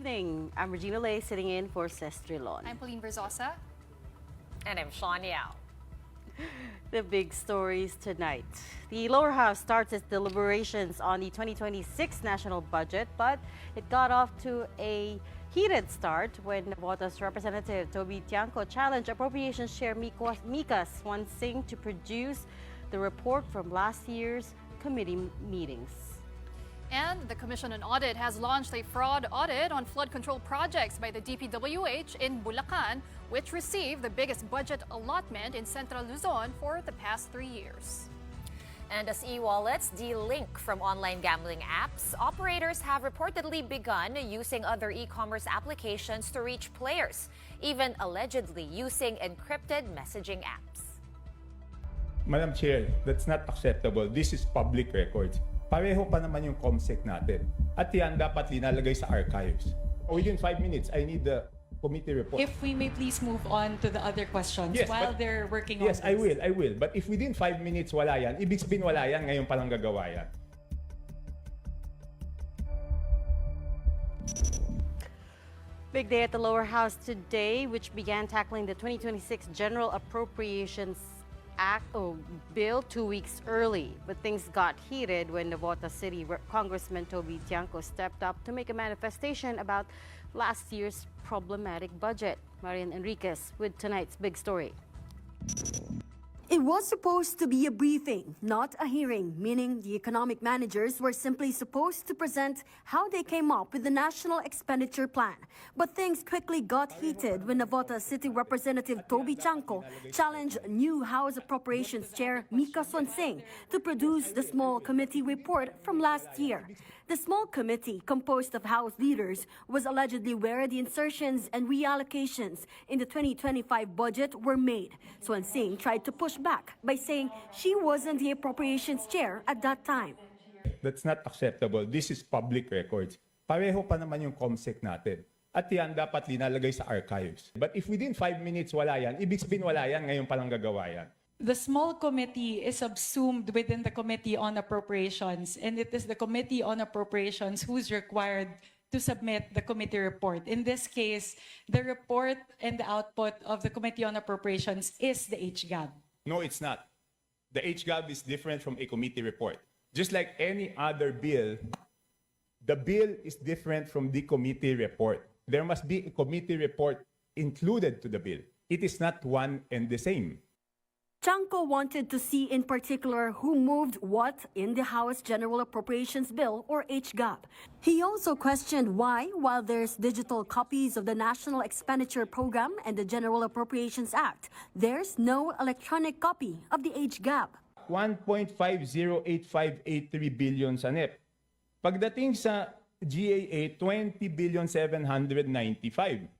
evening. I'm Regina Lay, sitting in for Ces Oreña-Drilon. I'm Pauline Verzosa. And I'm Shawn Yao. The big stories tonight. The lower house starts its deliberations on the 2026 national budget, but it got off to a heated start when Navota's Representative Toby Tiangco challenged Appropriations Chair Mika Swansing to produce the report from last year's committee meetings. And the Commission on Audit has launched a fraud audit on flood control projects by the DPWH in Bulacan, which received the biggest budget allotment in Central Luzon for the past 3 years. And as e-wallets de-link from online gambling apps, operators have reportedly begun using other e-commerce applications to reach players, even allegedly using encrypted messaging apps. Madam Chair, that's not acceptable. This is public records. Pareho pa naman yung COMSEC natin. At yan dapat linalagay sa archives. Within 5 minutes, I need the committee report. If we may please move on to the other questions while they're working on this. Yes, I will. But if within 5 minutes wala yan, ibig sabihin wala yan, ngayon palang gagawa yan. Big day at the lower house today, which began tackling the 2026 General Appropriations Bill 2 weeks early. But things got heated when Navotas City Congressman Toby Tiangco stepped up to make a manifestation about last year's problematic budget. Marian Enriquez with tonight's big story. It was supposed to be a briefing, not a hearing, meaning the economic managers were simply supposed to present how they came up with the National Expenditure Plan. But things quickly got heated when Navotas City Representative Toby Tiangco challenged new House Appropriations Chair Mika Swansing to produce the small committee report from last year. The small committee, composed of House leaders, was allegedly where the insertions and reallocations in the 2025 budget were made. Swansing tried to push back by saying she wasn't the appropriations chair at that time. That's not acceptable. This is public records. Pareho pa naman yung COMSEC natin. At yan dapat linalagay sa archives. But if within 5 minutes wala yan, ibig sabihin wala yan, ngayon palang gagawa yan. The small committee is subsumed within the Committee on Appropriations, and it is the Committee on Appropriations who's required to submit the committee report. In this case, the report and the output of the Committee on Appropriations is the HGAB. No, it's not. The HGAB is different from a committee report. Just like any other bill, the bill is different from the committee report. There must be a committee report included to the bill. It is not one and the same. Tiangco wanted to see in particular who moved what in the House General Appropriations Bill, or HGAB. He also questioned why, while there's digital copies of the National Expenditure Program and the General Appropriations Act, there's no electronic copy of the HGAB. 1.508583 billion sa NEP. Pagdating sa GAA, 20,795.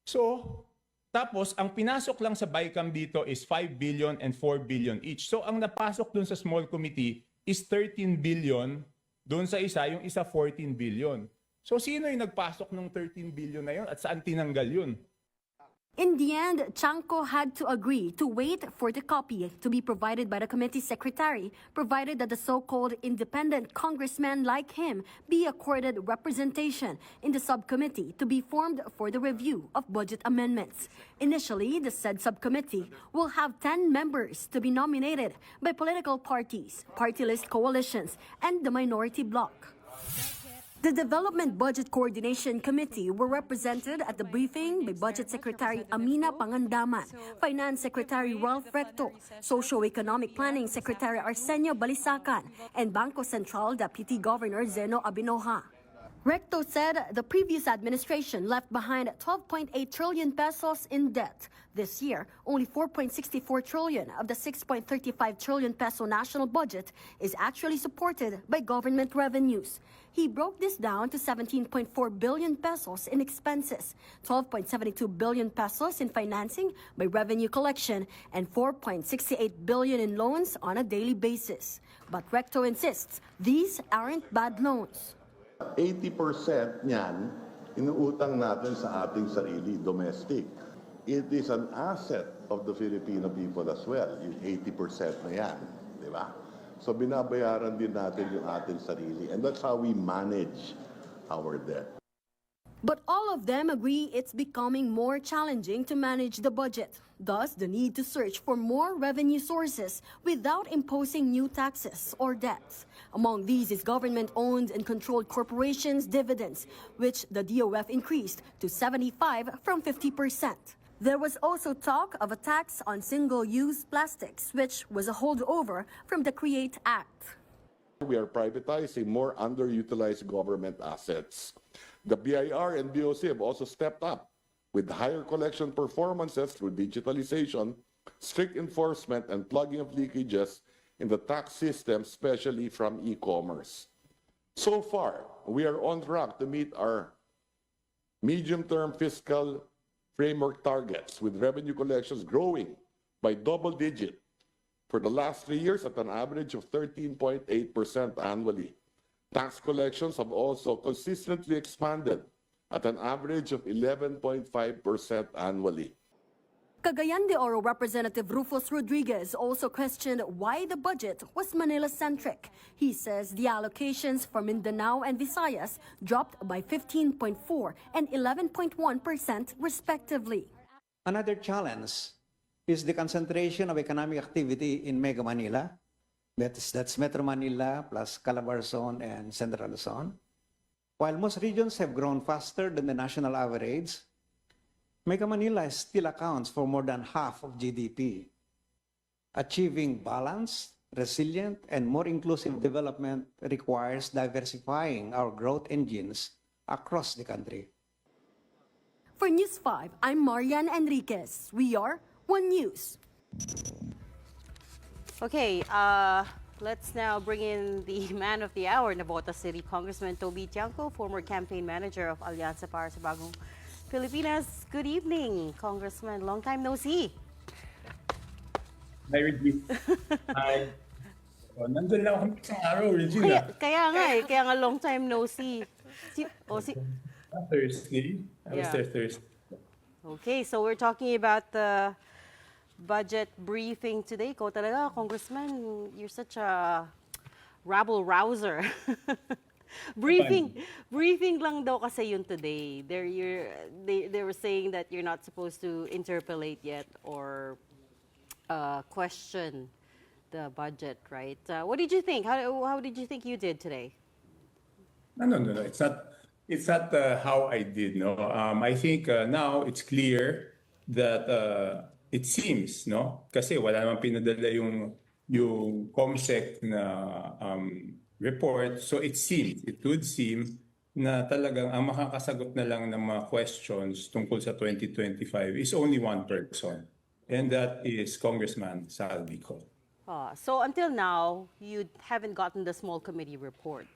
So, tapos, ang pinasok lang sa BICAM dito is 5 billion and 4 billion each. So, ang napasok dun sa small committee is 13 billion. Dun sa isa, yung isa 14 billion. So, sino yung nagpasok ng 13 billion na yun at saan tinanggal yun? In the end, Tiangco had to agree to wait for the copy to be provided by the committee secretary, provided that the so-called independent congressman like him be accorded representation in the subcommittee to be formed for the review of budget amendments. Initially, the said subcommittee will have 10 members to be nominated by political parties, party list coalitions, and the minority bloc. The Development Budget Coordination Committee were represented at the briefing by Budget Secretary Amina Pangandaman, Finance Secretary Ralph Recto, Socio-Economic Planning Secretary Arsenio Balisacan, and Bangko Sentral Deputy Governor Zeno Abinoja. Recto said the previous administration left behind 12.8 trillion pesos in debt. This year, only 4.64 trillion of the 6.35 trillion peso national budget is actually supported by government revenues. He broke this down to 17.4 billion pesos in expenses, 12.72 billion pesos in financing by revenue collection, and 4.68 billion in loans on a daily basis. But Recto insists these aren't bad loans. 80% niyan, inuutang natin sa ating sarili, domestic. It is an asset of the Filipino people as well, yung 80% na yan, di ba? So binabayaran din natin yung ating sarili. And that's how we manage our debt. But all of them agree it's becoming more challenging to manage the budget. Thus, the need to search for more revenue sources without imposing new taxes or debts. Among these is government-owned and controlled corporations' dividends, which the DOF increased to 75% from 50%. There was also talk of a tax on single-use plastics, which was a holdover from the CREATE Act. We are privatizing more underutilized government assets. The BIR and BOC have also stepped up with higher collection performances through digitalization, strict enforcement, and plugging of leakages in the tax system, especially from e-commerce. So far, we are on track to meet our medium-term fiscal framework targets, with revenue collections growing by double-digit for the last 3 years at an average of 13.8% annually. Tax collections have also consistently expanded at an average of 11.5% annually. Cagayan de Oro Representative Rufus Rodriguez also questioned why the budget was Manila-centric. He says the allocations for Mindanao and Visayas dropped by 15.4% and 11.1% respectively. Another challenge is the concentration of economic activity in Mega Manila. That's Metro Manila plus Calabarzon and Central Luzon. While most regions have grown faster than the national average, Mega Manila still accounts for more than half of GDP. Achieving balanced, resilient, and more inclusive development requires diversifying our growth engines across the country. For News 5, I'm Marian Enriquez. We are One News. Okay, let's now bring in the man of the hour, Navotas City Congressman Toby Tiangco, former campaign manager of Alianza para sa Bagong Pilipinas. Good evening, Congressman. Long time no see. Hi, Reggie. Hi. Oh, nandun lang ako isang araw, Regina. Kaya nga long time no see. Thursday. I was there Thursday. Okay, so we're talking about the budget briefing today. Ikaw talaga, Congressman, you're such a rabble-rouser. briefing lang daw kasi yun today. They were saying that you're not supposed to interpolate yet or question the budget, right? What did you think? How did you think you did today? No. It's not how I did. No, I think now it's clear that it seems, no, kasi wala namang pinadala yung COMSEC na report. So it would seem na talagang ang makakasagot na lang ng mga questions tungkol sa 2025 is only one person, and that is Congressman Saldico. So until now, you haven't gotten the small committee report.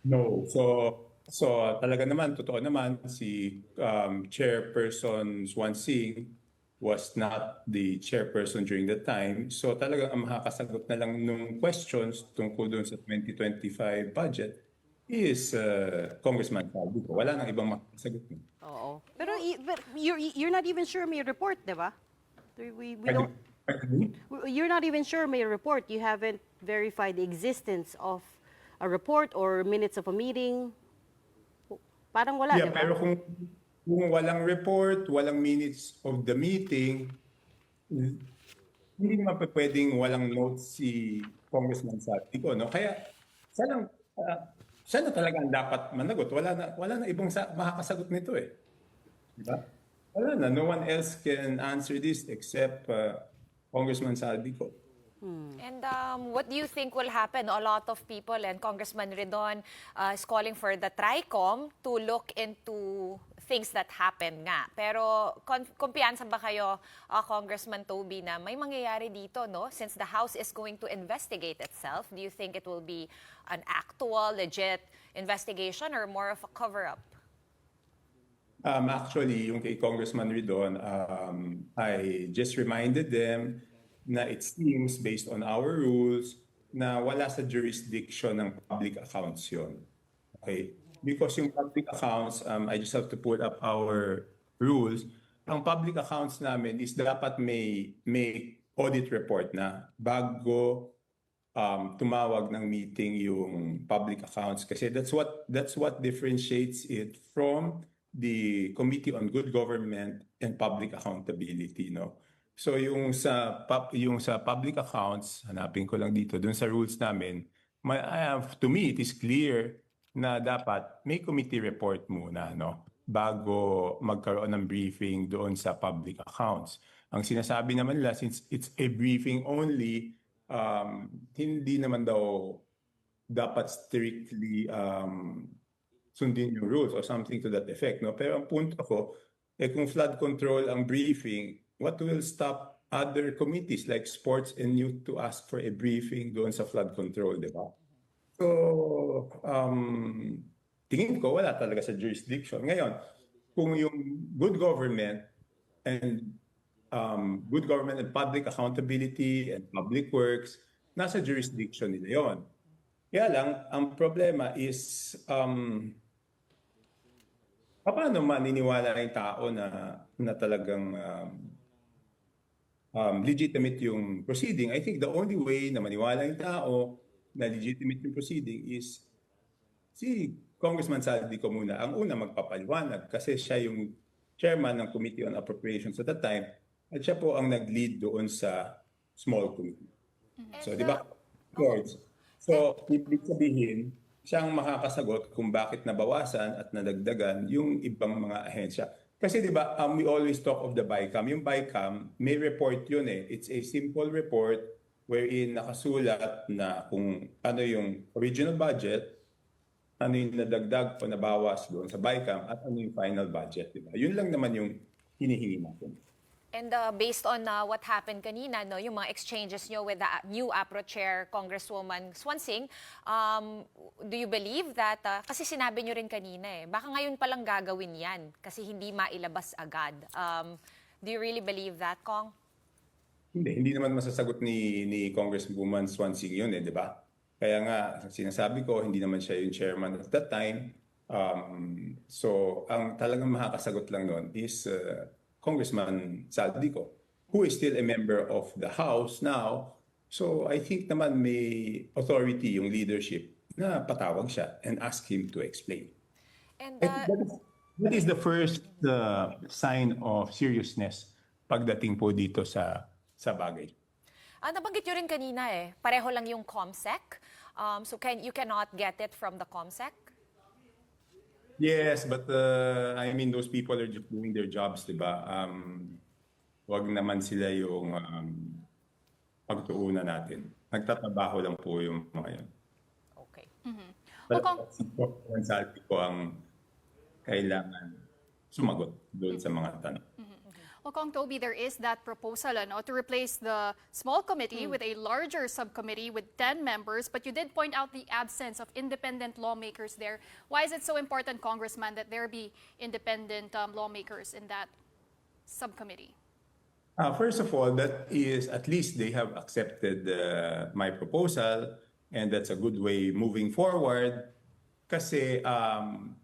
No. So talaga naman, totoo naman, si Chairperson Swan Singh was not the chairperson during that time. So talagang ang makakasagot na lang nung questions tungkol dun sa 2025 budget is Congressman Saldico. Wala nang ibang makakasagot. Oo. Pero you're not even sure may report, di ba? We don't. You're not even sure may report. You haven't verified the existence of a report or minutes of a meeting. Parang wala, Yeah, di ba? pero kung walang report, walang minutes of the meeting, hindi naman pwedeng walang notes si Congressman Saldico, no? Kaya siya na talaga ang dapat managot. Wala na ibang makakasagot nito eh. Diba? Wala na. No one else can answer this except Congressman Saldico. And what do you think will happen? A lot of people, and Congressman Ridon is calling for the TRICOM to look into things that happen nga. Pero kumpiyansa ba kayo, Congressman Toby, na may mangyayari dito, no? Since the House is going to investigate itself, do you think it will be an actual, legit investigation or more of a cover-up? Actually, yung kay Congressman Ridon, I just reminded them na it seems, based on our rules, na wala sa jurisdiction ng public accounts yun. Okay? Because yung public accounts, I just have to put up our rules. Ang public accounts namin is dapat may audit report na bago tumawag ng meeting yung public accounts kasi that's what differentiates it from the Committee on Good Government and Public Accountability, no? So yung sa public accounts, hanapin ko lang dito dun sa rules namin, to me it is clear na dapat may committee report muna, no, bago magkaroon ng briefing doon sa public accounts. Ang sinasabi naman nila, since it's a briefing only, hindi naman daw dapat strictly sundin yung rules or something to that effect, no? Pero ang punto ko, kung flood control ang briefing, what will stop other committees like sports and youth to ask for a briefing doon sa flood control, di ba? So, tingin ko wala talaga sa jurisdiction. Ngayon, kung yung good government and public accountability and public works, nasa jurisdiction nila yon. Kaya lang, ang problema is, paano maniniwala yung tao na talagang legitimate yung proceeding? I think the only way na maniwala yung tao na legitimate yung proceeding is si Congressman Saldico muna ang una magpapaliwanag kasi siya yung chairman ng Committee on Appropriations at that time at siya po ang nag-lead doon sa small committee. So, di ba? So, ibig sabihin, siyang makakasagot kung bakit nabawasan at nadagdagan yung ibang mga ahensya. Kasi di ba, we always talk of the BICAM. Yung BICAM, may report yun eh. It's a simple report wherein nakasulat na kung ano yung original budget, ano yung nadagdag o nabawas doon sa BICAM, at ano yung final budget. Di ba? Yun lang naman yung hinihingi natin. And based on what happened kanina, no, yung mga exchanges nyo with the new APRO Chair, Congresswoman Swansing, do you believe that, kasi sinabi nyo rin kanina baka ngayon palang gagawin yan kasi hindi mailabas agad. Do you really believe that, Kong? Hindi naman masasagot ni Congresswoman Swansing yun di ba? Kaya nga, sinasabi ko, hindi naman siya yung chairman at that time. So, ang talagang makakasagot lang nun is Congressman Saldico, who is still a member of the House now. So I think naman may authority yung leadership na patawag siya and ask him to explain. And that is the first sign of seriousness pagdating po dito sa bagay. nabanggit nyo rin kanina pareho lang yung COMSEC. So you cannot get it from the COMSEC? Yes, but I mean, those people are just doing their jobs, di ba? Wag naman sila yung pagtuunan natin. Nagtatrabaho lang po yung mga yan. Okay. But Saldi ko ang kailangan sumagot doon sa mga tanong. Well, Kong Toby, there is that proposal to replace the small committee with a larger subcommittee with 10 members, but you did point out the absence of independent lawmakers there. Why is it so important, Congressman, that there be independent lawmakers in that subcommittee? First of all, that is at least they have accepted my proposal, and that's a good way moving forward. Kasi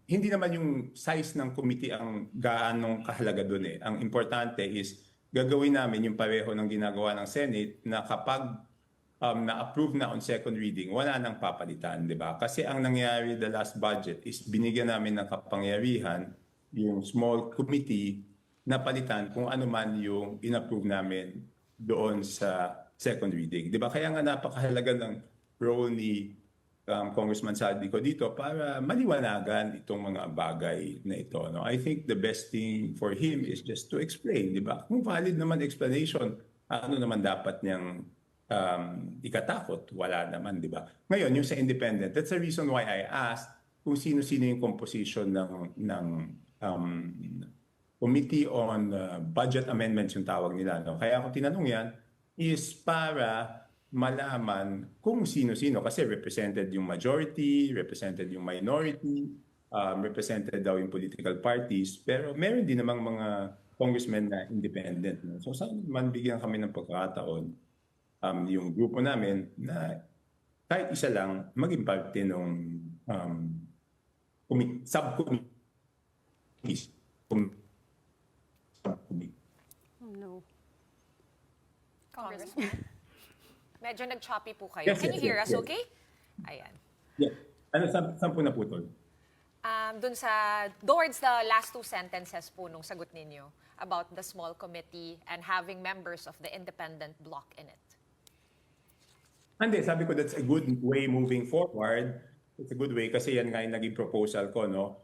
hindi naman yung size ng committee ang gaanong kahalaga doon Ang importante is gagawin namin yung pareho ng ginagawa ng Senate na kapag na-approve na on second reading, wala nang papalitan, di ba? Kasi ang nangyari the last budget is binigyan namin ng kapangyarihan yung small committee na palitan kung ano man yung in-approve namin doon sa second reading. Di ba? Kaya nga napakahalaga ng role ni Congressman Saldico dito para maliwanagan itong mga bagay na ito. No? I think the best thing for him is just to explain, di ba? Kung valid naman explanation, ano naman dapat niyang ikatakot? Wala naman, di ba? Ngayon, yung sa independent, that's the reason why I asked kung sino-sino yung composition ng Committee on Budget Amendments yung tawag nila. No? Kaya ako tinanong yan is para malaman kung sino-sino kasi represented yung majority, represented yung minority, represented daw yung political parties, pero meron din namang mga congressmen na independent. No? So saan man bigyan kami ng pagkakataon yung grupo namin na kahit isa lang maging parte ng subcommittees. No. Congressman. Medyo nag-choppy po kayo. Yes, Can you yes, hear yes, us yes. okay? Ayan. Yeah. Ano, saan po naputol? Dun sa, towards the last two sentences po nung sagot ninyo about the small committee and having members of the independent bloc in it. Hindi, sabi ko that's a good way moving forward. It's a good way kasi yan nga yung naging proposal ko, no?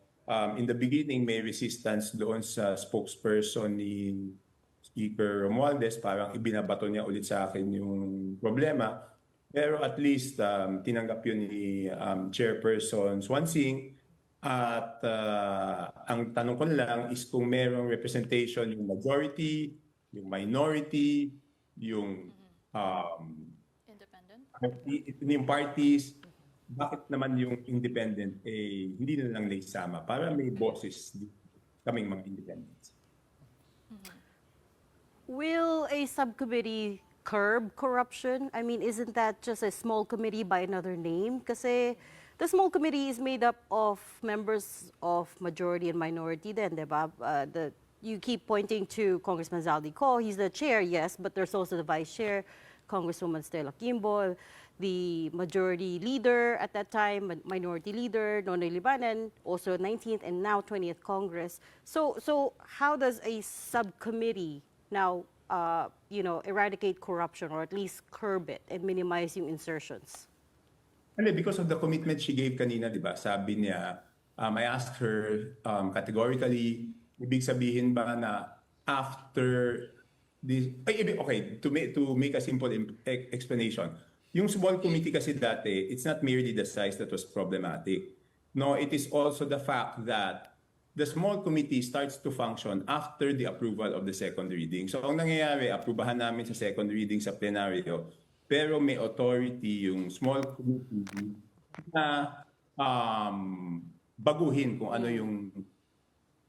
In the beginning, may resistance doon sa spokesperson ni Speaker Romualdez. Parang ibinabato niya ulit sa akin yung problema. Pero at least tinanggap yun ni Chairperson Swansing. At ang tanong ko lang is kung merong representation yung majority, yung minority, yung Independent. yung parties, bakit naman yung independent hindi na lang naisama para may boses kaming mga independents. Will a subcommittee curb corruption? I mean, isn't that just a small committee by another name? Kasi the small committee is made up of members of majority and minority then, diba? You keep pointing to Congressman Zaldi Co. He's the chair, yes, but there's also the vice chair, Congresswoman Stella Kimbo, the majority leader at that time, minority leader, Nonoy Libanan, also 19th and now 20th Congress. So how does a subcommittee now, eradicate corruption or at least curb it and minimize yung insertions? Because of the commitment she gave kanina, di ba? Sabi niya, I asked her categorically, ibig sabihin ba na after this, okay, to make a simple explanation, yung small committee kasi dati, it's not merely the size that was problematic. No, it is also the fact that the small committee starts to function after the approval of the second reading. So ang nangyayari, aprubahan namin sa second reading sa plenaryo, pero may authority yung small committee na baguhin kung ano yung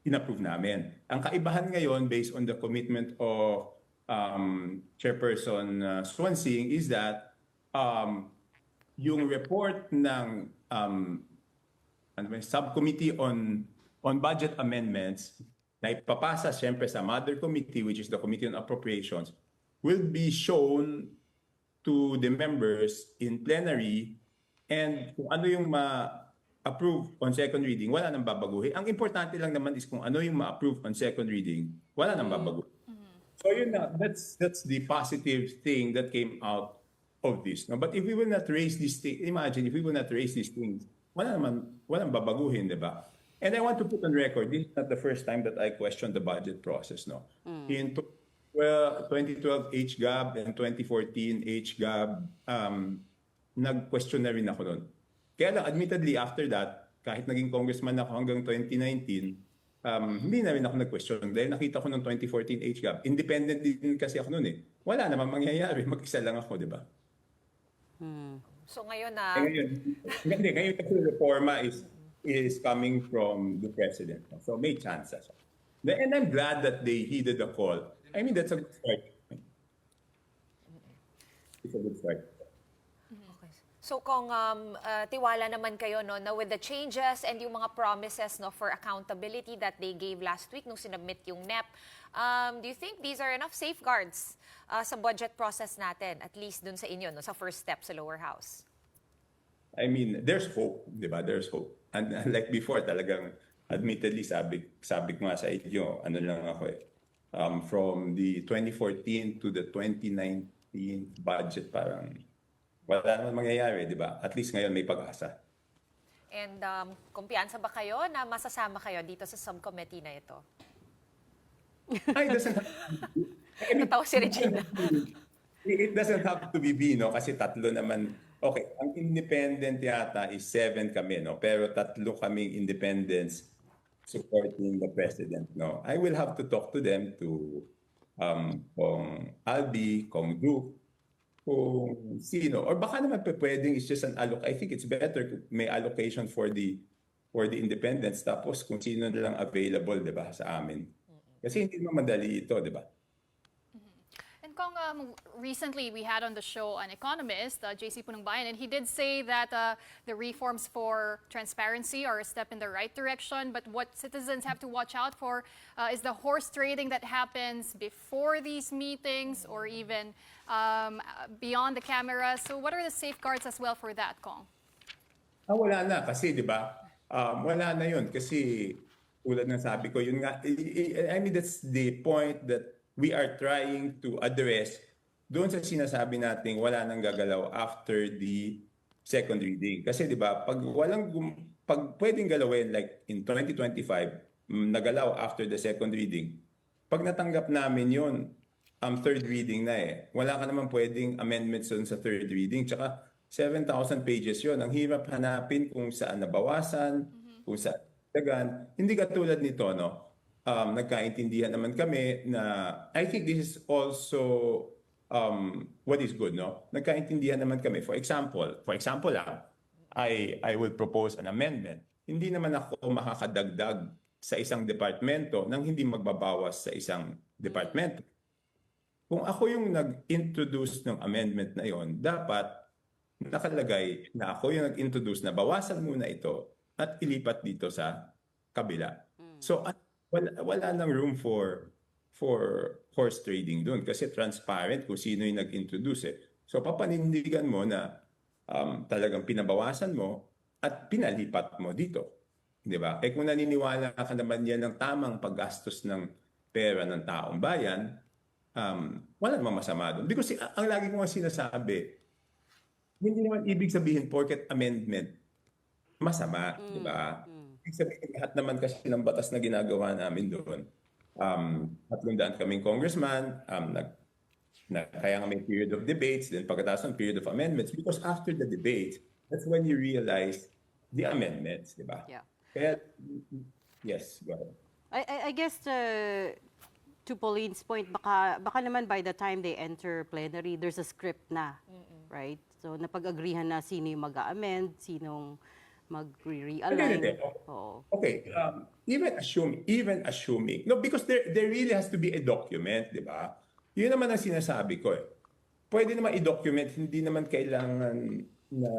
inapprove namin. Ang kaibahan ngayon, based on the commitment of Chairperson Swansing, is that yung report ng subcommittee on budget amendments na ipapasa siyempre sa mother committee, which is the Committee on Appropriations, will be shown to the members in plenary, and kung ano yung ma-approve on second reading, wala nang babaguhin. Ang importante lang naman is kung ano yung ma-approve on second reading, wala nang babaguhin. So yun na, that's the positive thing that came out of this. No? But if we will not raise these things, imagine if we will not raise these things, walang babaguhin, di ba? And I want to put on record, this is not the first time that I questioned the budget process. No? In 2012 HGAB and 2014 HGAB, nag-question na rin ako doon. Kaya lang, admittedly, after that, kahit naging congressman ako hanggang 2019, hindi na rin ako nag-question. Dahil nakita ko noong 2014 HGAB, independent din kasi ako noon eh. Wala naman mangyayari, mag-isa lang ako, di ba? So ngayon Ngayon kasi reforma is coming from the president. So may chance siya. And I'm glad that they heeded the call. I mean, that's a good start. It's a good start. Okay. So kung tiwala naman kayo no, na with the changes and yung mga promises no, for accountability that they gave last week nung sinubmit yung NEP, do you think these are enough safeguards sa budget process natin, at least dun sa inyo, no, sa first step sa lower house? I mean, there's hope, di ba? There's hope. And like before, talagang admittedly, sabi ko nga sa inyo, ano lang ako eh, from the 2014 to the 2019 budget, parang wala naman mangyayari, di ba? At least ngayon may pag-asa. And kumpiyansa ba kayo na masasama kayo dito sa subcommittee na ito? It doesn't have Natawa si Regina. It doesn't have to be B, no? Kasi tatlo naman. Okay, ang independent yata is 7 kami, no? Pero tatlo kaming independents supporting the president, no? I will have to talk to them to kung Albi, kung Group, kung sino. Or baka naman pwedeng it's just an I think it's better kung may allocation for the independents, tapos kung sino na lang available, di ba, sa amin. Kasi hindi naman madali ito, di ba? And kung Recently, we had on the show an economist, JC Punungbayan, and he did say that the reforms for transparency are a step in the right direction. But what citizens have to watch out for is the horse trading that happens before these meetings or even beyond the camera. So what are the safeguards as well for that, Kong? Wala na kasi, di ba? Wala na yun kasi tulad ng sabi ko, yun nga, I mean, that's the point that we are trying to address doon sa sinasabi nating wala nang gagalaw after the second reading. Kasi di ba, pag pwedeng galawin like in 2025, nagalaw after the second reading, pag natanggap namin yun, third reading na eh. Wala ka naman pwedeng amendments doon sa third reading. Tsaka 7,000 pages yon. Ang hirap hanapin kung saan nabawasan, kung saan dagan. Hindi katulad nito, no? Nagkaintindihan naman kami na I think this is also what is good, no? Nagkaintindihan naman kami. For example lang, I will propose an amendment. Hindi naman ako makakadagdag sa isang departamento nang hindi magbabawas sa isang departamento. Kung ako yung nag-introduce ng amendment na yon, dapat nakalagay na ako yung nag-introduce na bawasan muna ito at ilipat dito sa kabila. So wala nang room for horse trading doon kasi transparent kung sino yung nag-introduce eh. So papanindigan mo na talagang pinabawasan mo at pinalipat mo dito. Di ba? Eh kung naniniwala ka naman yan ng tamang paggastos ng pera ng taong bayan, wala namang masama doon. Because ang lagi ko nga sinasabi, hindi naman ibig sabihin porket amendment masama, di ba? Ibig sabihin lahat naman kasi ng batas na ginagawa namin doon. 300 kaming congressman, kaya nga may period of debates, then pagkatapos ng period of amendments, because after the debate, that's when you realize the amendments, di ba? Yeah. Kaya, yes, go ahead. I guess to Pauline's point, baka naman by the time they enter plenary, there's a script na, right? So napag-agreehan na sino yung mag-amend, sinong mag-realign. Okay, even assuming, no, because there really has to be a document, di ba? Yun naman ang sinasabi ko eh. Pwede naman i-document, hindi naman kailangan na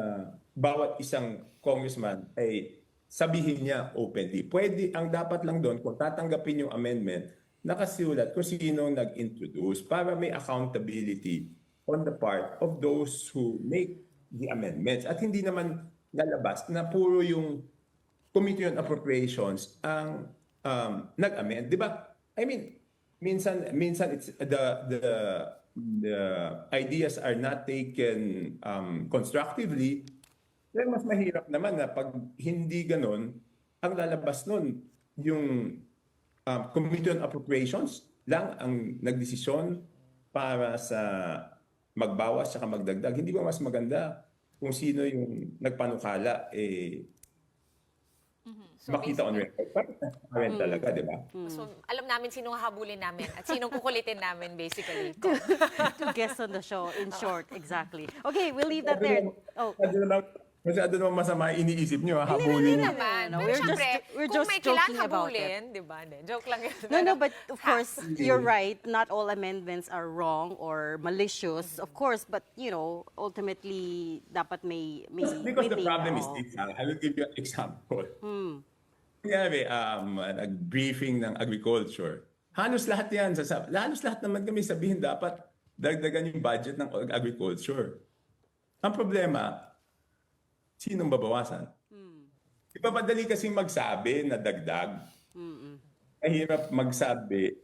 bawat isang congressman ay sabihin niya openly. Pwede, ang dapat lang doon, kung tatanggapin yung amendment, nakasulat kung sino nag-introduce para may accountability on the part of those who make the amendments. At hindi naman lalabas na puro yung Committee on Appropriations ang nag-amend. Di ba? I mean, minsan it's the ideas are not taken constructively. Then mas mahirap naman na pag hindi ganun, ang lalabas nun yung Committee on Appropriations lang ang nagdesisyon para sa magbawas at magdagdag. Hindi ba mas maganda kung sino yung nagpanukala So makita on record? Parang talaga, di ba? So alam namin sinong habulin namin at sinong kukulitin namin basically. To guest on the show, in short, exactly. Okay, we'll leave that there. Oh. Masyado naman masama iniisip nyo, habulin. Hindi naman. No, Pero we're kung just may joking kailangan about habulin, di ba? Joke lang yun. No, but of course, you're right. Not all amendments are wrong or malicious, of course. But, ultimately, dapat may Because the thing problem na, is this. I will give you an example. Kaya nag-briefing ng agriculture. Halos lahat yan. Halos lahat naman kami sabihin dapat dagdagan yung budget ng agriculture. Ang problema, sinong babawasan? Di ba madali kasi magsabi na dagdag? Mahirap magsabi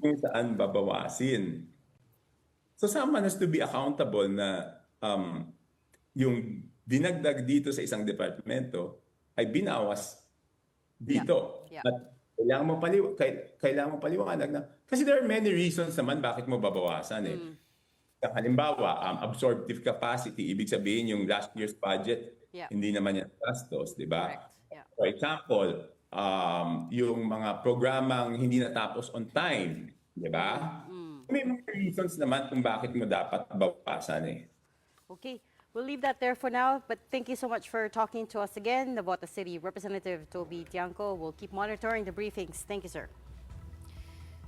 kung saan babawasin. So someone has to be accountable na yung dinagdag dito sa isang departamento ay binawas dito. Yeah. At kailangan mo paliwanag na kasi there are many reasons naman bakit mo babawasan eh. Halimbawa, absorptive capacity, ibig sabihin yung last year's budget, hindi naman yan gastos, di ba? Yeah. For example, yung mga programang hindi natapos on time, di ba? May mga reasons naman kung bakit mo dapat bawasan eh. Okay, we'll leave that there for now. But thank you so much for talking to us again. Navotas City Representative Toby Tiangco will keep monitoring the briefings. Thank you, sir.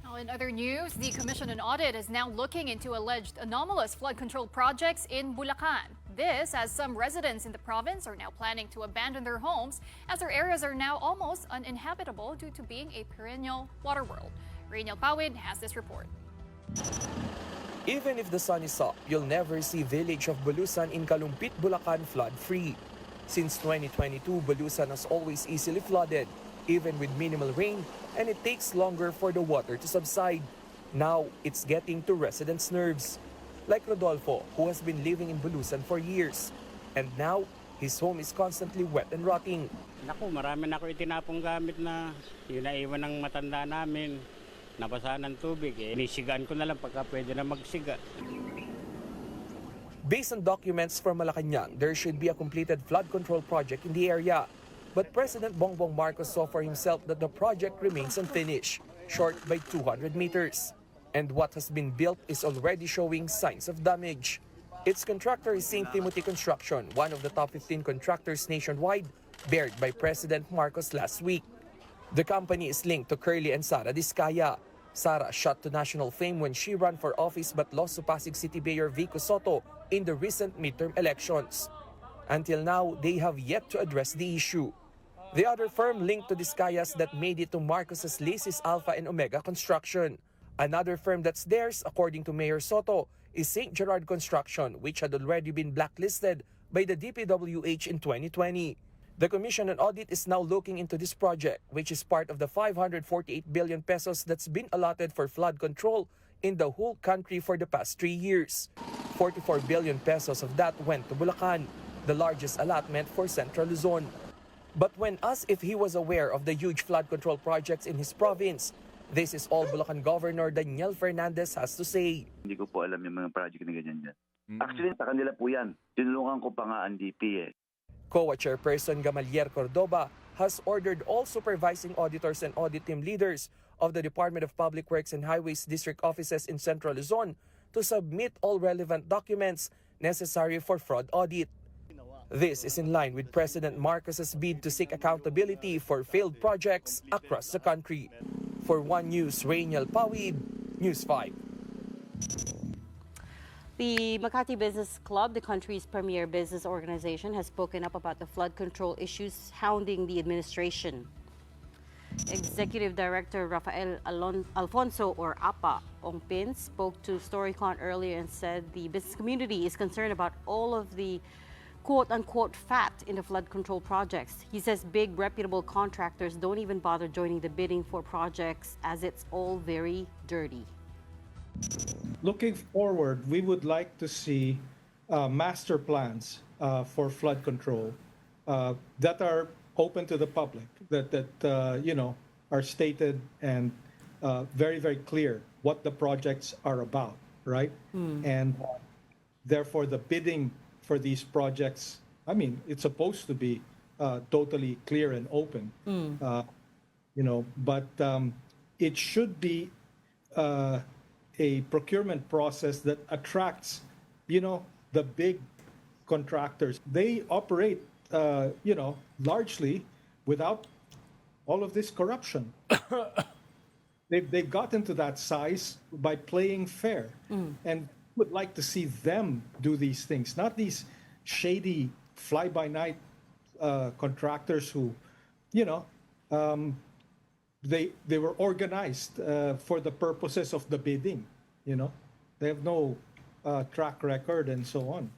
Now, in other news, the Commission on Audit is now looking into alleged anomalous flood control projects in Bulacan. This as some residents in the province are now planning to abandon their homes as their areas are now almost uninhabitable due to being a perennial water world. Rainiel Pawid has this report. Even if the sun is up, you'll never see village of Bulusan in Kalumpit, Bulacan flood-free. Since 2022, Bulusan has always easily flooded, even with minimal rain, and it takes longer for the water to subside. Now, it's getting to residents' nerves. Like Rodolfo, who has been living in Bulusan for years. And now, his home is constantly wet and rotting. Naku, marami na ako itinapong gamit na yun naiwan ng matanda namin. Nabasa ng tubig. Nisigaan ko na lang pagka pwede na magsiga. Based on documents from Malacanang, there should be a completed flood control project in the area. But President Bongbong Marcos saw for himself that the project remains unfinished, short by 200 meters. And what has been built is already showing signs of damage. Its contractor is St. Timothy Construction, one of the top 15 contractors nationwide, bared by President Marcos last week. The company is linked to Curly and Sara Diskaya. Sara shot to national fame when she ran for office but lost to Pasig City Mayor Vico Soto in the recent midterm elections. Until now, they have yet to address the issue. The other firm linked to Diskayas that made it to Marcos's list is Alpha and Omega Construction. Another firm that's theirs, according to Mayor Soto, is St. Gerard Construction, which had already been blacklisted by the DPWH in 2020. The Commission on Audit is now looking into this project, which is part of the 548 billion pesos that's been allotted for flood control in the whole country for the past 3 years. 44 billion pesos of that went to Bulacan, the largest allotment for Central Luzon. But when asked if he was aware of the huge flood control projects in his province, this is all Bulacan Governor Daniel Fernandez has to say. Hindi ko po alam yung mga project na ganyan dyan. Actually, sa kanila po yan. Tinulungan ko pa nga ang DP eh. COA Chairperson Gamalier Cordoba has ordered all supervising auditors and audit team leaders of the Department of Public Works and Highways district offices in Central Luzon to submit all relevant documents necessary for fraud audit. This is in line with President Marcos's bid to seek accountability for failed projects across the country. For One News, Rainiel Pawid, News 5. The Makati Business Club, the country's premier business organization, has spoken up about the flood control issues hounding the administration. Executive Director Rafael Alfonso, or APA, Ongpin, spoke to Storycon earlier and said the business community is concerned about all of the quote-unquote fat in the flood control projects. He says big reputable contractors don't even bother joining the bidding for projects as it's all very dirty. Looking forward, we would like to see master plans for flood control that are open to the public, that are stated and very, very clear what the projects are about, right? And therefore, the bidding for these projects, I mean, it's supposed to be totally clear and open, but it should be a procurement process that attracts, the big contractors. They operate, largely without all of this corruption. They've gotten to that size by playing fair, and would like to see them do these things, not these shady fly-by-night contractors who, they were organized for the purposes of the bidding. They have no track record and so on.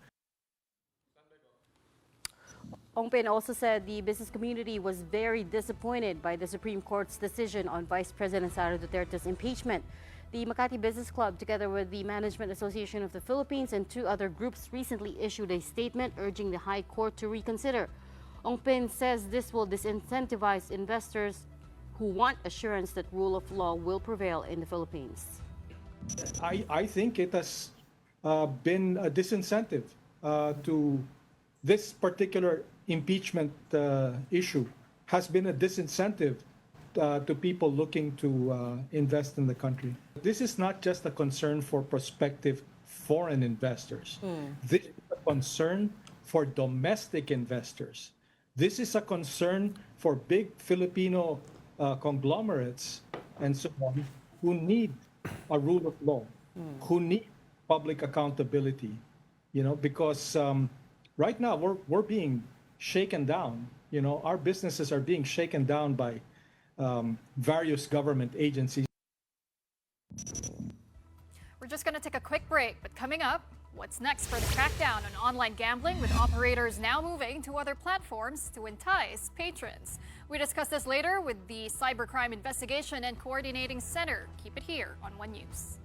Ongpin also said the business community was very disappointed by the Supreme Court's decision on Vice President Sara Duterte's impeachment. The Makati Business Club, together with the Management Association of the Philippines and 2 other groups, recently issued a statement urging the High Court to reconsider. Ongpin says this will disincentivize investors who want assurance that rule of law will prevail in the Philippines. I think it has been a disincentive to this particular impeachment issue, has been a disincentive to people looking to invest in the country. This is not just a concern for prospective foreign investors. This is a concern for domestic investors. This is a concern for big Filipino conglomerates and so on who need a rule of law, who need public accountability, because right now we're being shaken down. Our businesses are being shaken down by various government agencies. We're just going to take a quick break, but coming up, what's next for the crackdown on online gambling, with operators now moving to other platforms to entice patrons? We discuss this later with the Cybercrime Investigation and Coordinating Center. Keep it here on One News.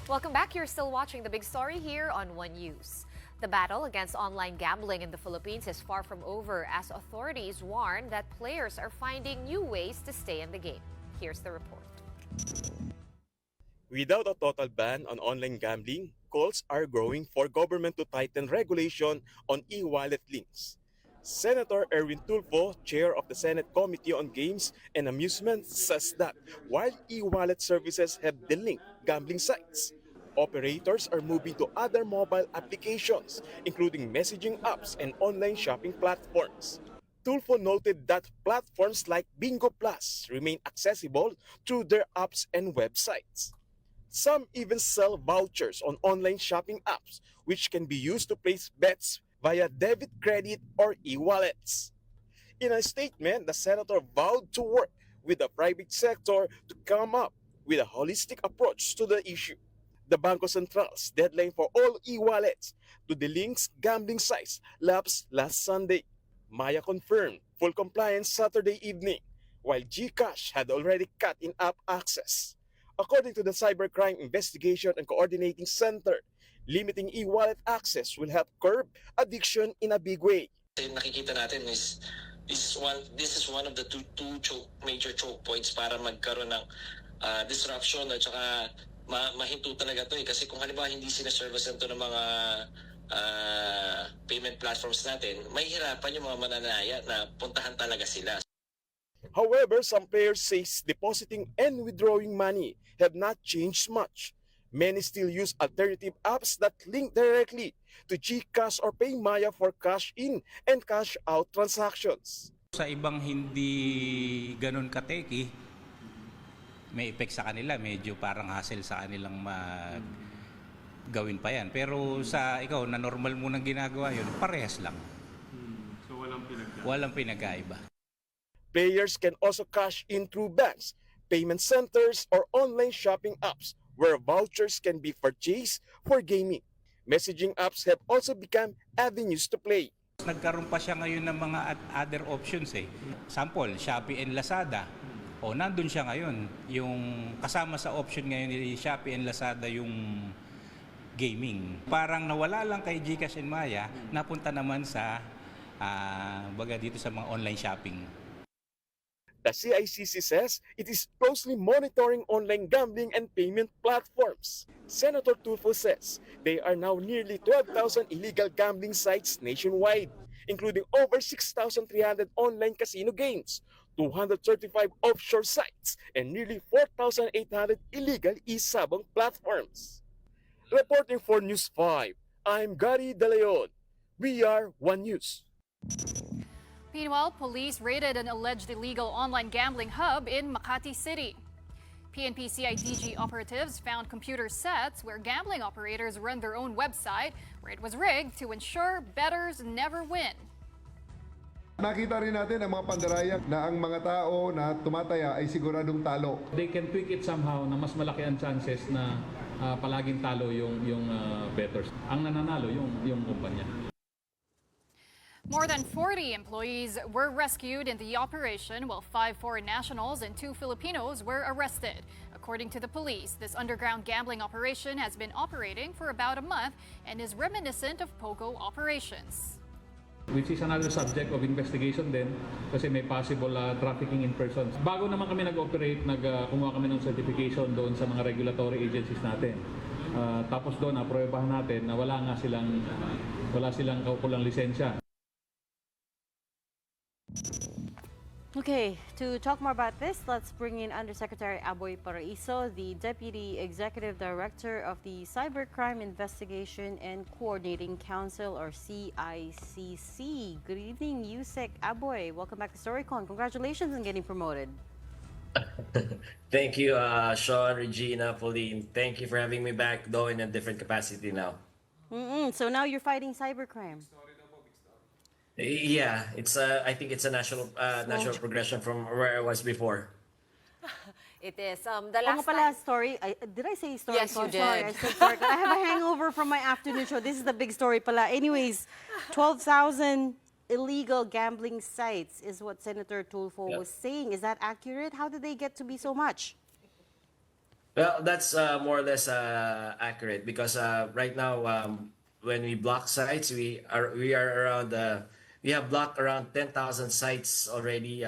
Welcome back. You're still watching The Big Story here on One News. The battle against online gambling in the Philippines is far from over, as authorities warn that players are finding new ways to stay in the game. Here's the report. Without a total ban on online gambling, calls are growing for government to tighten regulation on e-wallet links. Senator Erwin Tulfo, chair of the Senate Committee on Games and Amusement, says that while e-wallet services have delinked gambling sites, operators are moving to other mobile applications, including messaging apps and online shopping platforms. Tulfo noted that platforms like Bingo Plus remain accessible through their apps and websites. Some even sell vouchers on online shopping apps, which can be used to place bets via debit, credit, or e-wallets. In a statement, the senator vowed to work with the private sector to come up with a holistic approach to the issue. The Bangko Central's deadline for all e-wallets to delink gambling sites lapsed last Sunday. Maya confirmed full compliance Saturday evening, while GCash had already cut in-app access. According to the Cybercrime Investigation and Coordinating Center, limiting e-wallet access will help curb addiction in a big way. Nakikita natin is this is one of the two major choke points para magkaroon ng disruption at saka mahinto talaga to kasi kung halimbawa hindi sinaservice ito ng mga payment platforms natin, mahihirapan yung mga mananaya na puntahan talaga sila. However, some players say depositing and withdrawing money have not changed much. Many still use alternative apps that link directly to GCash or PayMaya for cash-in and cash-out transactions. Sa ibang hindi ganun kateki, may effect sa kanila, medyo parang hassle sa kanilang gawin pa yan. Pero sa ikaw na normal mo nang ginagawa yun, parehas lang. So walang pinagkaiba. Players can also cash in through banks, payment centers, or online shopping apps, where vouchers can be purchased for gaming. Messaging apps have also become avenues to play. Nagkaroon pa siya ngayon ng mga other options eh. Sample, Shopee and Lazada. O nandun siya ngayon. Yung kasama sa option ngayon ni Shopee and Lazada yung gaming. Parang nawala lang kay GCash and Maya, napunta naman sa baga dito sa mga online shopping. The CICC says it is closely monitoring online gambling and payment platforms. Senator Tulfo says they are now nearly 12,000 illegal gambling sites nationwide, including over 6,300 online casino games, 235 offshore sites, and nearly 4,800 illegal e-sabong platforms. Reporting for News 5, I'm Gary De Leon. We are One News. Meanwhile, police raided an alleged illegal online gambling hub in Makati City. PNP CIDG operatives found computer sets where gambling operators run their own website, where it was rigged to ensure bettors never win. Nakita rin natin ang mga pandaraya na ang mga tao na tumataya ay siguradong talo. They can tweak it somehow na mas malaki ang chances na palaging talo yung bettors. Ang nananalo yung kumpanya. More than 40 employees were rescued in the operation, while 5 foreign nationals and 2 Filipinos were arrested. According to the police, this underground gambling operation has been operating for about a month and is reminiscent of POGO operations. Which is another subject of investigation din kasi may possible trafficking in persons. Bago naman kami nag-operate, kumuha kami ng certification doon sa mga regulatory agencies natin. Tapos doon, apruebahan natin na wala silang kaukulang lisensya. Okay, to talk more about this, let's bring in Undersecretary Aboy Paraiso, the Deputy Executive Director of the Cybercrime Investigation and Coordinating Council, or CICC. Good evening, Yusek Aboy. Welcome back to StoryCon. Congratulations on getting promoted. Thank you, Sean, Regina, Pauline. Thank you for having me back, though in a different capacity now. So now you're fighting cybercrime. Yeah, it's I think it's a natural progression from where I was before. It is. The Oh, last nga pala, story. Did I say story? Yes, you Sorry, I did. said story. I have a hangover from my afternoon show. This is the big story pala. Anyways, 12,000 illegal gambling sites is what Senator Tulfo was saying. Is that accurate? How did they get to be so much? Well, that's more or less accurate because right now when we block sites, we have blocked around 10,000 sites already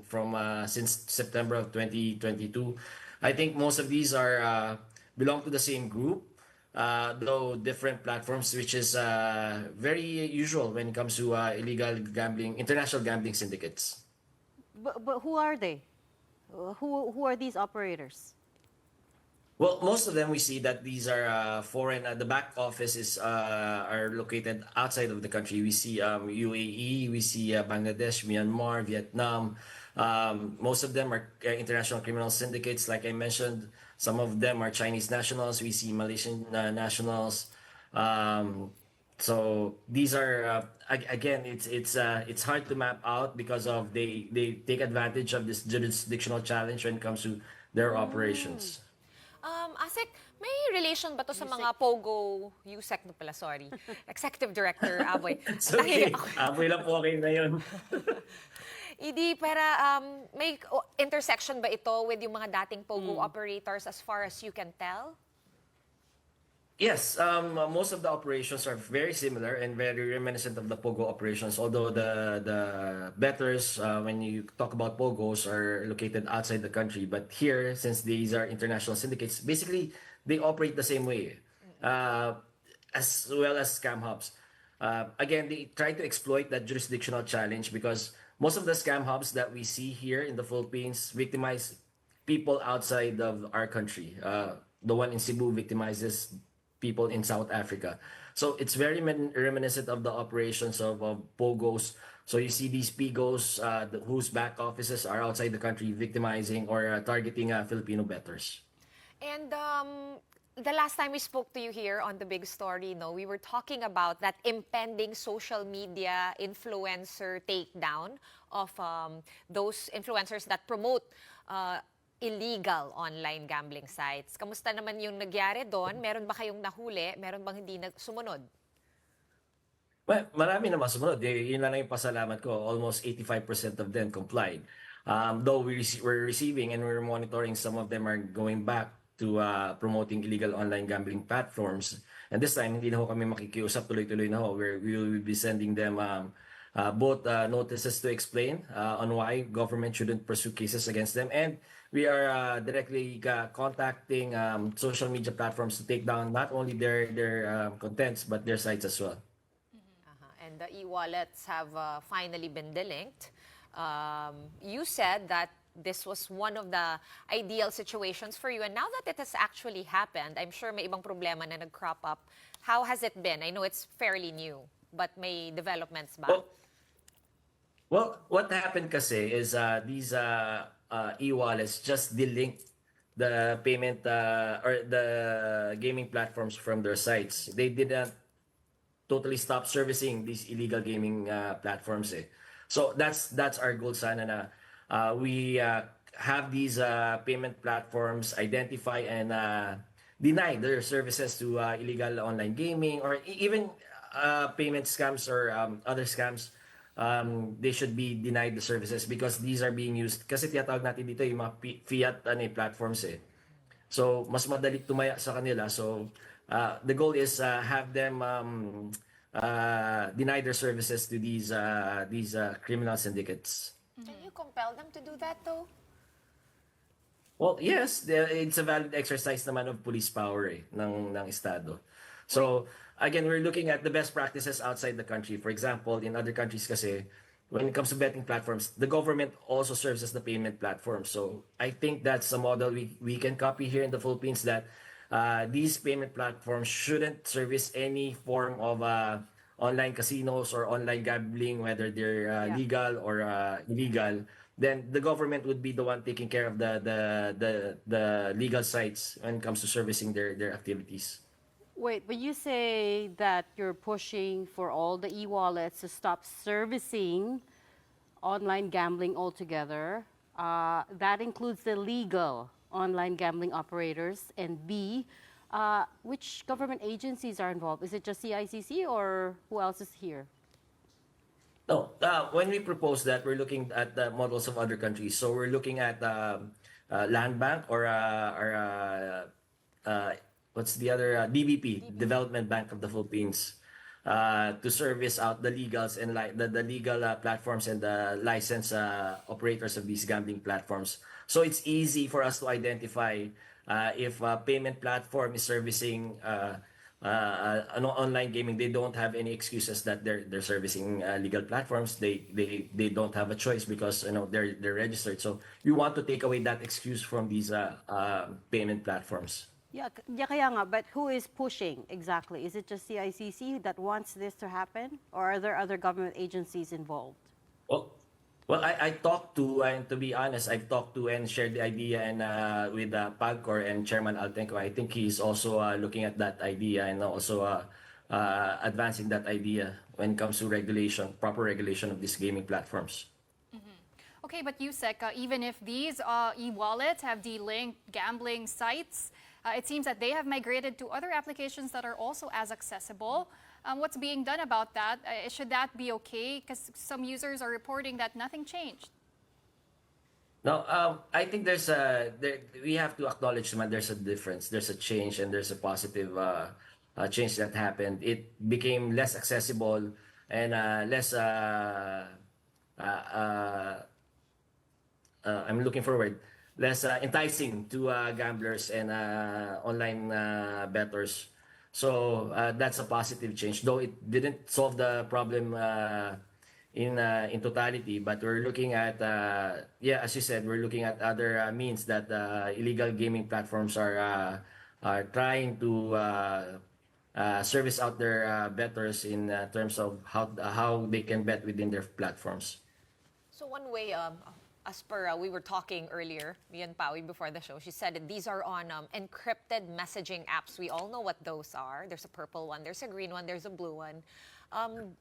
from since September of 2022. I think most of these are belong to the same group, though different platforms, which is very usual when it comes to illegal gambling, international gambling syndicates. But who are they? Who are these operators? Well, most of them we see that these are foreign. The back office is are located outside of the country. We see UAE, we see Bangladesh, Myanmar, Vietnam. Most of them are international criminal syndicates. Like I mentioned, some of them are Chinese nationals. We see Malaysian nationals. So these are again, it's hard to map out because of they take advantage of this jurisdictional challenge when it comes to their operations. Asek, may relation ba to sa mga Pogo, Yusek na pala, sorry. Executive Director, Aboy. It's okay. Aboy lang po okay na yun. Hindi, para may intersection ba ito with yung mga dating Pogo operators as far as you can tell? Yes, most of the operations are very similar and very reminiscent of the Pogo operations. Although the bettors, when you talk about Pogos, are located outside the country. But here, since these are international syndicates, basically they operate the same way, as well as scam hubs. Again, they try to exploit that jurisdictional challenge because most of the scam hubs that we see here in the Philippines victimize people outside of our country. The one in Cebu victimizes people in South Africa. So it's very reminiscent of the operations of Pogos. So you see these Pigos whose back offices are outside the country victimizing or targeting Filipino bettors. And the last time we spoke to you here on The Big Story, we were talking about that impending social media influencer takedown of those influencers that promote illegal online gambling sites. Kamusta naman yung nagyari doon? Meron ba kayong nahuli? Meron bang hindi sumunod? Well, marami naman sumunod. Yun lang yung pasalamat ko. Almost 85% of them complied. Though we're receiving and we're monitoring, some of them are going back to promoting illegal online gambling platforms. And this time, hindi na ho kami makikiusap, tuloy-tuloy na ho. We will be sending them both notices to explain on why government shouldn't pursue cases against them. And we are directly contacting social media platforms to take down not only their contents, but their sites as well. And the e-wallets have finally been delinked. You said that this was one of the ideal situations for you. And now that it has actually happened, I'm sure may ibang problema na nag-crop up. How has it been? I know it's fairly new, but may developments ba? Well, what happened kasi is these e-wallets just delink the payment or the gaming platforms from their sites. They didn't totally stop servicing these illegal gaming platforms. So that's our goal sana na we have these payment platforms identify and deny their services to illegal online gaming or even payment scams or other scams. They should be denied the services because these are being used. Kasi tiyatawag natin dito yung mga fiat platforms So, mas madali tumaya sa kanila. So, the goal is have them deny their services to these criminal syndicates. Can you compel them to do that though? Well, yes, it's a valid exercise naman of police power ng estado. So, again, we're looking at the best practices outside the country. For example, in other countries kasi, when it comes to betting platforms, the government also serves as the payment platform. So I think that's a model we can copy here in the Philippines, that these payment platforms shouldn't service any form of online casinos or online gambling, whether they're legal or illegal. Then the government would be the one taking care of the legal sites when it comes to servicing their activities. Wait, but you say that you're pushing for all the e-wallets to stop servicing online gambling altogether. That includes the legal online gambling operators. And B, which government agencies are involved? Is it just CICC or who else is here? No, when we propose that, we're looking at the models of other countries. So we're looking at Land Bank or what's the other, DBP, Development Bank of the Philippines, to service out the legals and the legal platforms and the licensed operators of these gambling platforms. So it's easy for us to identify if a payment platform is servicing online gaming. They don't have any excuses that they're servicing legal platforms. They don't have a choice because they're registered. So we want to take away that excuse from these payment platforms. Yeah, kaya nga, but who is pushing exactly? Is it just CICC that wants this to happen, or are there other government agencies involved? Well, I talked to, and to be honest, I've talked to and shared the idea and with PAGCOR and Chairman Altenco. I think he's also looking at that idea and also advancing that idea when it comes to regulation, proper regulation of these gaming platforms. Okay, but CICC, even if these e-wallets have delinked gambling sites, it seems that they have migrated to other applications that are also as accessible. What's being done about that? Should that be okay? Because some users are reporting that nothing changed. No, I think we have to acknowledge that there's a difference, there's a change, and there's a positive change that happened. It became less accessible and less. I'm looking forward. Less enticing to gamblers and online bettors. So that's a positive change, though it didn't solve the problem in totality. But we're looking at, as you said, we're looking at other means that illegal gaming platforms are trying to service out their bettors in terms of how they can bet within their platforms. So one way, as per we were talking earlier, me and Pawi before the show, she said that these are on encrypted messaging apps. We all know what those are. There's a purple one, there's a green one, there's a blue one.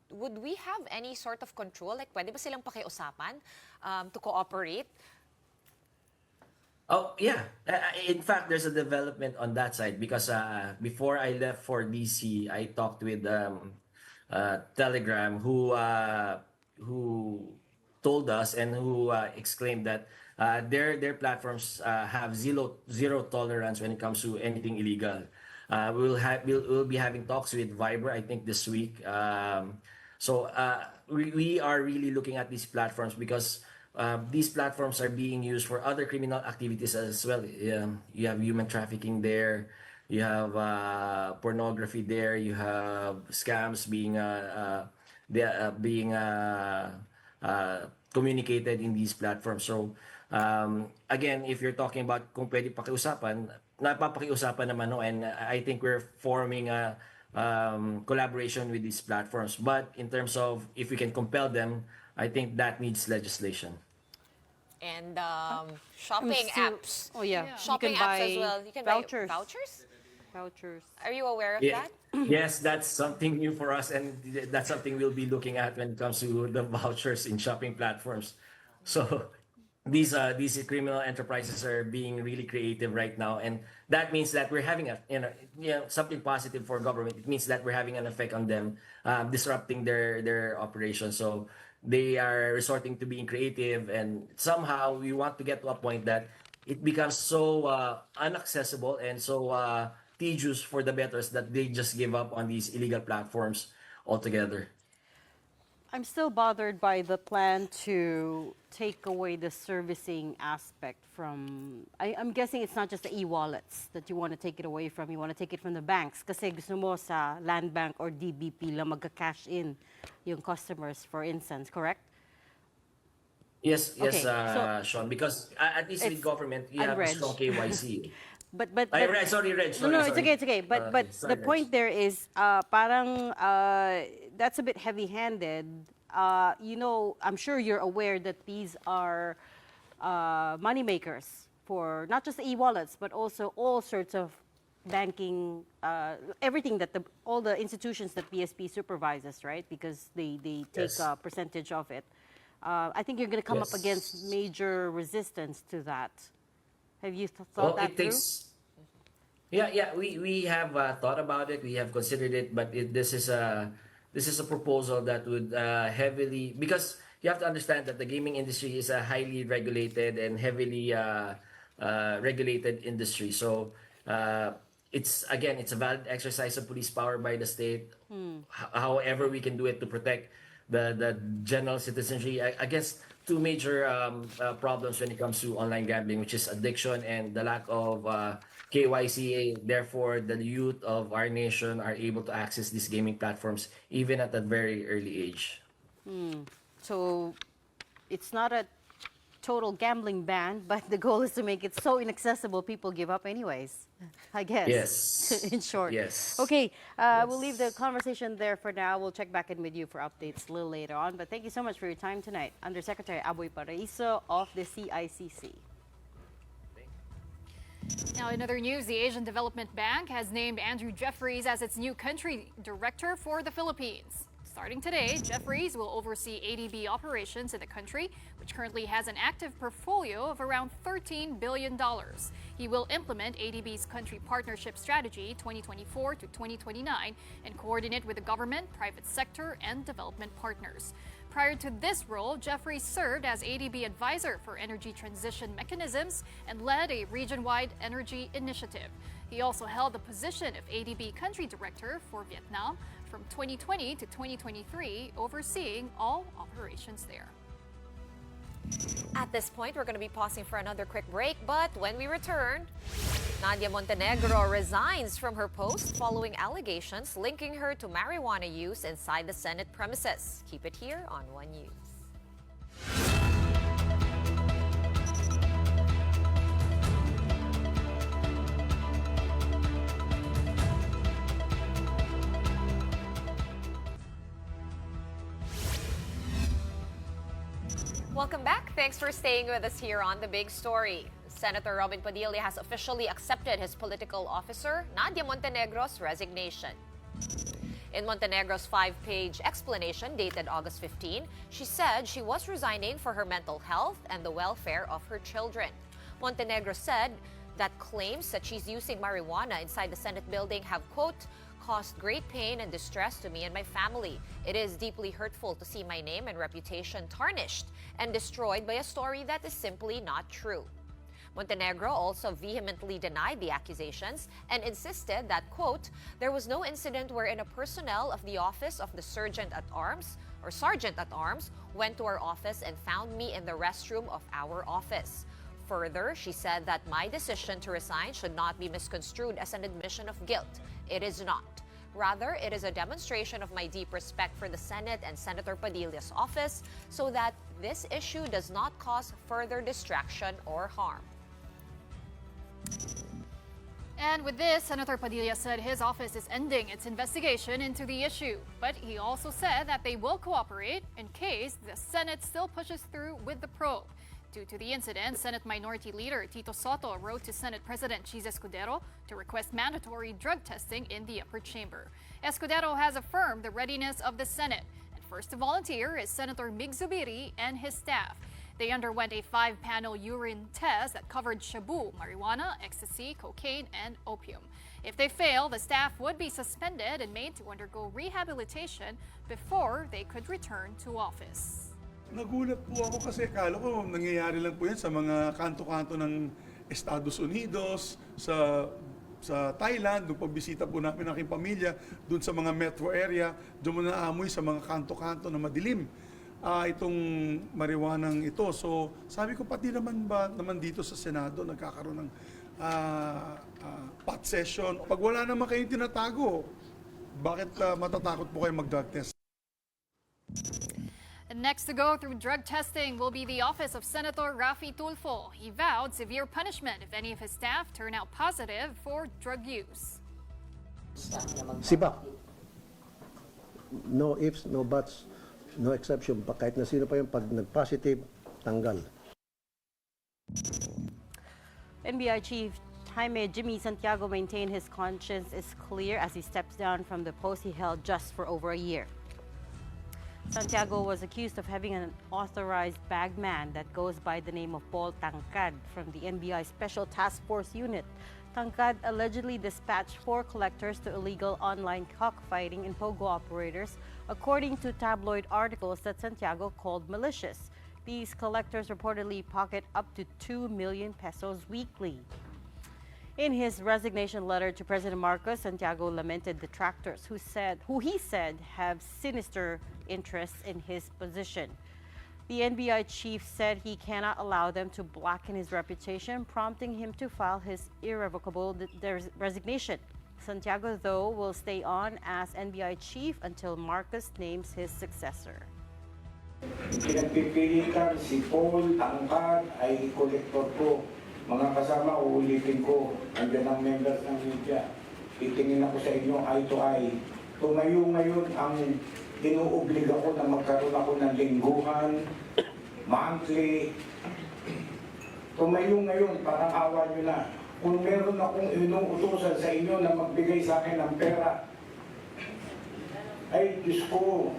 Would we have any sort of control? Like, pwede ba silang pakiusapan to cooperate? Oh, yeah. In fact, there's a development on that side because before I left for DC, I talked with Telegram who told us and who exclaimed that their platforms have zero tolerance when it comes to anything illegal. We'll be having talks with Viber, I think, this week. So we are really looking at these platforms because these platforms are being used for other criminal activities as well. You have human trafficking there. You have pornography there. You have scams being communicated in these platforms. So again, if you're talking about kung pwede pakiusapan, napapakiusapan naman, no? And I think we're forming a collaboration with these platforms. But in terms of if we can compel them, I think that needs legislation. And shopping apps. Oh yeah, Shopping you can apps buy as well. You can vouchers. buy vouchers? Vouchers. Are you aware of Yeah. that? Yes, that's something new for us, and that's something we'll be looking at when it comes to the vouchers in shopping platforms. So these criminal enterprises are being really creative right now, and that means that we're having something positive for government. It means that we're having an effect on them, disrupting their operations. So they are resorting to being creative, and somehow we want to get to a point that it becomes so inaccessible and so tedious for the bettors that they just give up on these illegal platforms altogether. I'm still bothered by the plan to take away the servicing aspect from... I'm guessing it's not just the e-wallets that you want to take it away from. You want to take it from the banks. Kasi gusto mo sa Land Bank or DBP lang magka-cash in yung customers, for instance, correct? Yes, Okay, Sean, because at least with It's government, you have a unreg. strong KYC. But Sorry, Reg, sorry, no, sorry. it's okay. But Sorry, the Reg. point there is parang that's a bit heavy-handed. I'm sure you're aware that these are money makers for not just the e-wallets, but also all sorts of banking, everything that all the institutions that BSP supervises, right? Because they take Yes. a percentage of it. I think you're going to come up Yes. against major resistance to that. Have you Well, thought that it through? takes. Yeah. We have thought about it. We have considered it, but this is a proposal that would heavily, because you have to understand that the gaming industry is a highly regulated and heavily regulated industry. So it's a valid exercise of police power by the state. However, we can do it to protect the general citizenry against two major problems when it comes to online gambling, which is addiction and the lack of KYC. Therefore, the youth of our nation are able to access these gaming platforms even at a very early age. So it's not a total gambling ban, but the goal is to make it so inaccessible people give up anyways, I guess. Yes. In short. Yes. Okay, we'll leave the conversation there for now. We'll check back in with you for updates a little later on. But thank you so much for your time tonight. Undersecretary Aboy Paraiso of the CICC. Now, in other news, the Asian Development Bank has named Andrew Jeffries as its new country director for the Philippines. Starting today, Jeffries will oversee ADB operations in the country, which currently has an active portfolio of around $13 billion. He will implement ADB's country partnership strategy 2024 to 2029 and coordinate with the government, private sector, and development partners. Prior to this role, Jeffries served as ADB advisor for energy transition mechanisms and led a region-wide energy initiative. He also held the position of ADB country director for Vietnam from 2020 to 2023, overseeing all operations there. At this point, we're going to be pausing for another quick break, but when we return, Nadia Montenegro resigns from her post following allegations linking her to marijuana use inside the Senate premises. Keep it here on One News. Welcome back. Thanks for staying with us here on The Big Story. Senator Robin Padilla has officially accepted his political officer, Nadia Montenegro's resignation. In Montenegro's 5-page explanation dated August 15, she said she was resigning for her mental health and the welfare of her children. Montenegro said that claims that she's using marijuana inside the Senate building have, quote, caused great pain and distress to me and my family. It is deeply hurtful to see my name and reputation tarnished and destroyed by a story that is simply not true. Montenegro also vehemently denied the accusations and insisted that, quote, there was no incident wherein a personnel of the office of the Sergeant at Arms went to our office and found me in the restroom of our office. Further, she said that my decision to resign should not be misconstrued as an admission of guilt. It is not. Rather, it is a demonstration of my deep respect for the Senate and Senator Padilla's office so that this issue does not cause further distraction or harm. And with this, Senator Padilla said his office is ending its investigation into the issue. But he also said that they will cooperate in case the Senate still pushes through with the probe. Due to the incident, Senate Minority Leader Tito Sotto wrote to Senate President Cheese Escudero to request mandatory drug testing in the upper chamber. Escudero has affirmed the readiness of the Senate. And first to volunteer is Senator Mig Zubiri and his staff. They underwent a 5-panel urine test that covered shabu, marijuana, ecstasy, cocaine, and opium. If they fail, the staff would be suspended and made to undergo rehabilitation before they could return to office. Nagulat po ako kasi akala ko nangyayari lang po yan sa mga kanto-kanto ng Estados Unidos, sa Thailand, doon pagbisita po namin ng aking pamilya, doon sa mga metro area, doon mo naamoy sa mga kanto-kanto na madilim itong marijuanang ito. So sabi ko, pati naman dito sa Senado nagkakaroon ng pot session. Pag wala naman kayong tinatago, bakit matatakot po kayo mag-drug test? And next to go through drug testing will be the office of Senator Raffy Tulfo. He vowed severe punishment if any of his staff turn out positive for drug use. Sibak. No ifs, no buts, no exception. Kahit na sino pa yung pag nag-positive, tanggal. NBI Chief Jaime Jimmy Santiago maintained his conscience is clear as he steps down from the post he held just for over a year. Santiago was accused of having an authorized bagman that goes by the name of Paul Tangcad from the NBI Special Task Force Unit. Tangcad allegedly dispatched 4 collectors to illegal online cockfighting and pogo operators, according to tabloid articles that Santiago called malicious. These collectors reportedly pocket up to 2 million pesos weekly. In his resignation letter to President Marcos, Santiago lamented detractors who he said have sinister interests in his position. The NBI chief said he cannot allow them to blacken his reputation, prompting him to file his irrevocable resignation. Santiago, though, will stay on as NBI chief until Marcos names his successor. Pinagpipilitan si Paul Tangcad ay kolektor ko. Mga kasama, uulitin ko. Andiyan ang members ng media. Titingin ako sa inyo eye to eye. Tumayo ngayon ang inuobliga ko na magkaroon ako ng lingguhan, monthly. Tumayo ngayon, parang awa nyo na. Kung meron akong inuutusan sa inyo na magbigay sa akin ng pera, ay Diyos ko,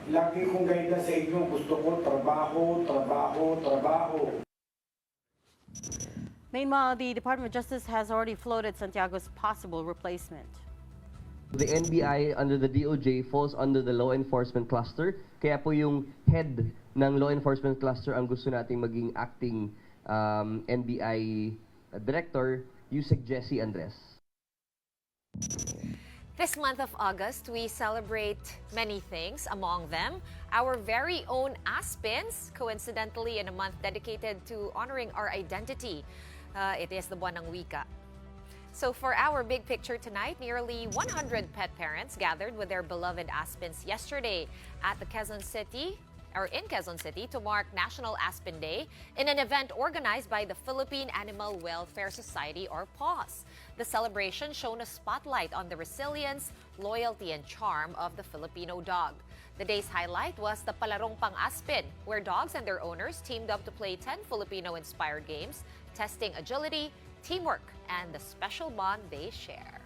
lagi kong gaida sa inyo, gusto ko trabaho, trabaho, trabaho. Meanwhile, the Department of Justice has already floated Santiago's possible replacement. The NBI under the DOJ falls under the law enforcement cluster. Kaya po yung head ng law enforcement cluster ang gusto nating maging acting NBI director, Yusek Jesse Andres. This month of August, we celebrate many things. Among them, our very own Aspens, coincidentally in a month dedicated to honoring our identity. It is the Buwan ng Wika. So for our big picture tonight, nearly 100 pet parents gathered with their beloved Aspens yesterday at the Quezon City, or in Quezon City, to mark National Aspen Day in an event organized by the Philippine Animal Welfare Society, or PAWS. The celebration shone a spotlight on the resilience, loyalty, and charm of the Filipino dog. The day's highlight was the Palarong Pang Aspen, where dogs and their owners teamed up to play 10 Filipino-inspired games, testing agility, teamwork, and the special bond they share.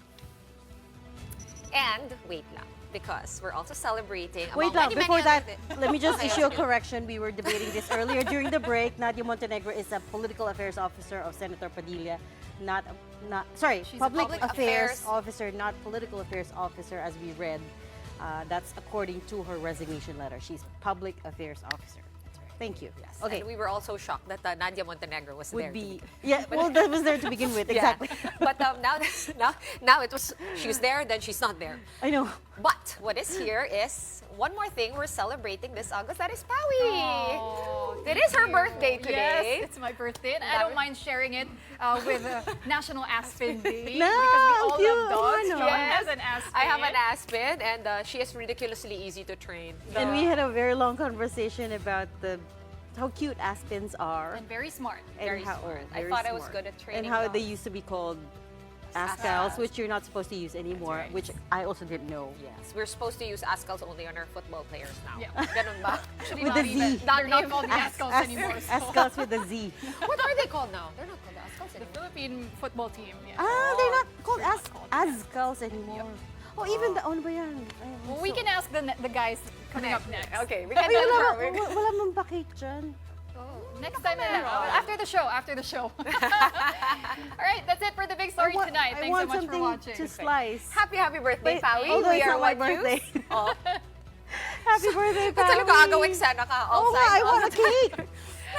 And wait lang, because we're also celebrating. Wait lang, before that, let me just Okay, issue a okay. correction. We were debating this earlier during the break. Nadia Montenegro is a political affairs officer of Senator Padilla, She's a public public affairs affairs officer, not political affairs officer, as we read. That's according to her resignation letter. She's public affairs officer. Thank you. Yes. Okay. And we were also shocked that Nadia Montenegro was there. Would be well, that was there to begin with. Yeah. Exactly. But now it was she's there, then she's not there. I know. But what is here is one more thing we're celebrating this August. That is Pawi. Oh, It is her birthday today. Yes, it's my birthday, and I don't mind sharing it with National Aspen Day No, because we all love dogs. cute. Yes, Yes. has an Aspen. I have an Aspen, and she is ridiculously easy to train. And we had a very long conversation about how cute Aspens are. And very smart. And Very how, smart. I very thought I was smart. good at training And how they dogs. used to be called Ascals, which you're not supposed to use anymore, which I also didn't know. Yes, we're supposed to use Ascals only on our football players now. Yeah. Ganun ba? Actually, With not the even. Z. They're not called the Ascals anymore. so- Ascals with a Z. What are they called now? They're not called Ascals The anymore. Philippine football team. Yeah. Ah, they're not called Ascals anymore. Oh, even the ano ba yan? Ay, Well, we can ask the guys coming up next. Okay, we Ay, can wala mong bakit dyan. Next time, after the show. After the show. All right, that's it for the big story tonight. I Thanks so want much for something watching. to slice. Happy birthday, Wait, Pawi. although We it's are not my what birthday. Oh. Happy birthday, Ba't talaga Pawi. agawing sana ka? Oh, Outside, I want a outside. cake.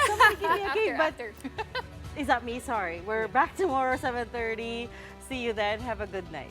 Somebody give me a cake, but After. is that me? Sorry. We're back tomorrow, 7:30. See you then. Have a good night.